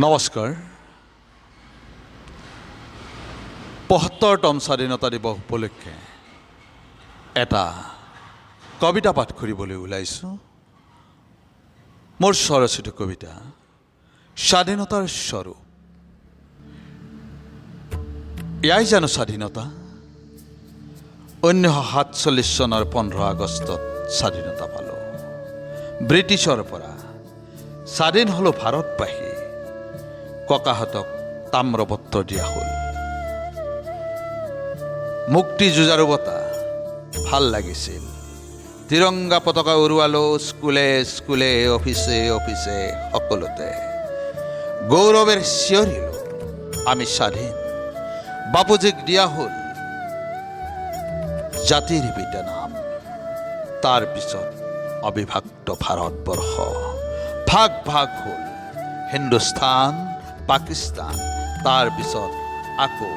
নমস্কাৰ। ৭৫তম স্বাধীনতা দিৱস উপলক্ষে এটা কবিতা পাঠ কৰিবলৈ ওলাইছোঁ। মোৰ স্বৰচিত কবিতা স্বাধীনতাৰ স্বৰূপ। এয়াই জানো স্বাধীনতা? 1947 চনৰ 15 আগষ্টত স্বাধীনতা পালোঁ। ব্ৰিটিছৰ পৰা স্বাধীন হলো ভাৰতবাসী। ককাহঁতক তাম্ৰপত্ৰ দিয়া হ'ল। মুক্তি যুঁজাৰু বঁটা ভাল লাগিছিল। তিৰংগা পতাকা উৰুৱালো স্কুলে স্কুলে অফিচে অফিচে সকলোতে। গৌৰৱেৰ চিঞৰিলোঁ আমি স্বাধীন। বাপুজীক দিয়া হ'ল জাতিৰ পিতা নাম। তাৰ পিছত অবিভক্ত ভাৰতবৰ্ষ ভাগ ভাগ হ'ল হিন্দুস্তান পাকিস্তান, তাৰ পিছত আকৌ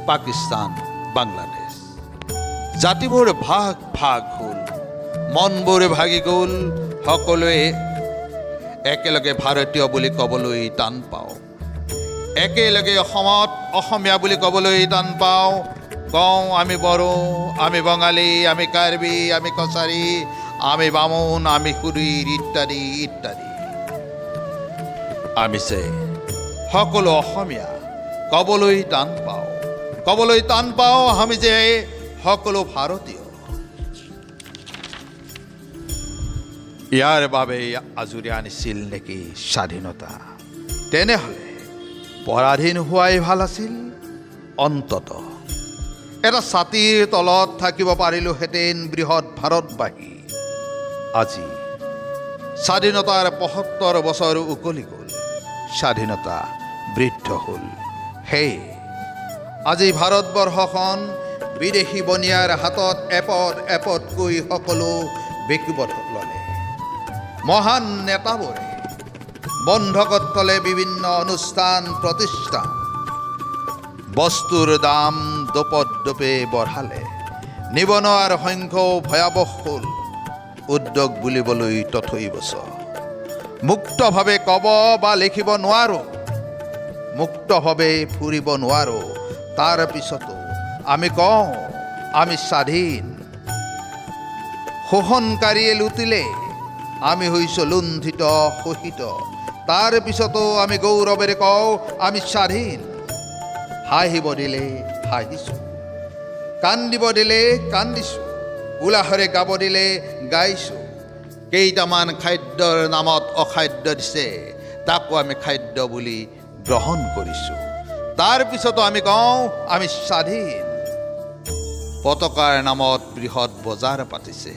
পাকিস্তান বাংলাদেশ। জাতিবোৰ ভাগ ভাগ হ'ল, মনবোৰ ভাগি গ'ল। সকলোৱে একেলগে ভাৰতীয় বুলি ক'বলৈ টান পাওঁ। একেলগে অসমত অসমীয়া বুলি ক'বলৈ টান পাওঁ। কওঁ আমি বড়ো, আমি বঙালী, আমি কাৰ্বি, আমি কছাৰী, আমি বামুণ, আমি কুৰিৰ ইত্যাদি ইত্যাদি। আমি যে সকলো অসমীয়া ক'বলৈ টান পাওঁ। ক'বলৈ টান পাওঁ আমি যে সকলো ভাৰতীয়। ইয়াৰ বাবে আজৰি আনিছিল নেকি স্বাধীনতা? তেনেহ'লে পৰাধীন হোৱাই ভাল আছিল। অন্তত এটা ছাতিৰ তলত থাকিব পাৰিলোহেঁতেন বৃহৎ ভাৰতবাসী। আজি স্বাধীনতাৰ ৭৫ বছৰ উকলি গ'ল। স্বাধীনতা বৃদ্ধ হ'ল। সেই আজি ভাৰতবৰ্ষখন বিদেশী বনিয়াৰ হাতত এপদ এপদকৈ সকলো বিকিব ল'লে। মহান নেতাবোৰে বন্ধকত থলে বিভিন্ন অনুষ্ঠান প্ৰতিষ্ঠান। বস্তুৰ দাম দোপতদোপে বঢ়ালে। নিবনুৱাৰ সংখ্যাও ভয়াৱহ হ'ল। উদ্যোগ বুলিবলৈ তথৈবচ। মুক্তভাৱে ক'ব বা লিখিব নোৱাৰোঁ, মুক্তভাৱে ফুৰিব নোৱাৰোঁ। তাৰ পিছতো আমি কওঁ আমি স্বাধীন। শোষণকাৰীয়ে লুটিলে আমি হৈছোঁ লুণ্ঠিত শোষিত। তাৰ পিছতো আমি গৌৰৱেৰে কওঁ আমি স্বাধীন। হাঁহিব দিলে হাঁহিছোঁ, কান্দিব দিলে কান্দিছোঁ, উলাহৰে গাব দিলে গাইছোঁ। কেইটামান খাদ্যৰ নামত অখাদ্য দিছে, তাকো আমি খাদ্য বুলি গ্ৰহণ কৰিছোঁ। তাৰ পিছতো আমি কওঁ আমি স্বাধীন। পতাকাৰ নামত বৃহৎ বজাৰ পাতিছে,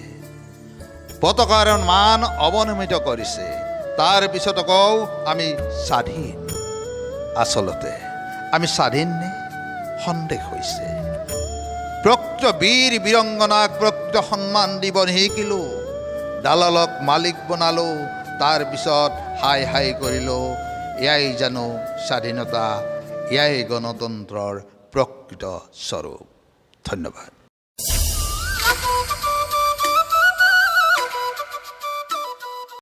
পতাকাৰ মান অৱনমিত কৰিছে। তাৰ পিছতো কওঁ আমি স্বাধীন। আচলতে আমি স্বাধীন নে? সন্দেহ হৈছে। প্ৰকৃত বীৰ বীৰংগনাক প্ৰকৃত সন্মান দিব নিশিকিলোঁ। দালালক মালিক বনালোঁ। তাৰ পিছত হাই হাই কৰিলোঁ। এয়াই জানো স্বাধীনতা? এয়াই গণতন্ত্ৰৰ প্ৰকৃত স্বৰূপ। ধন্যবাদ।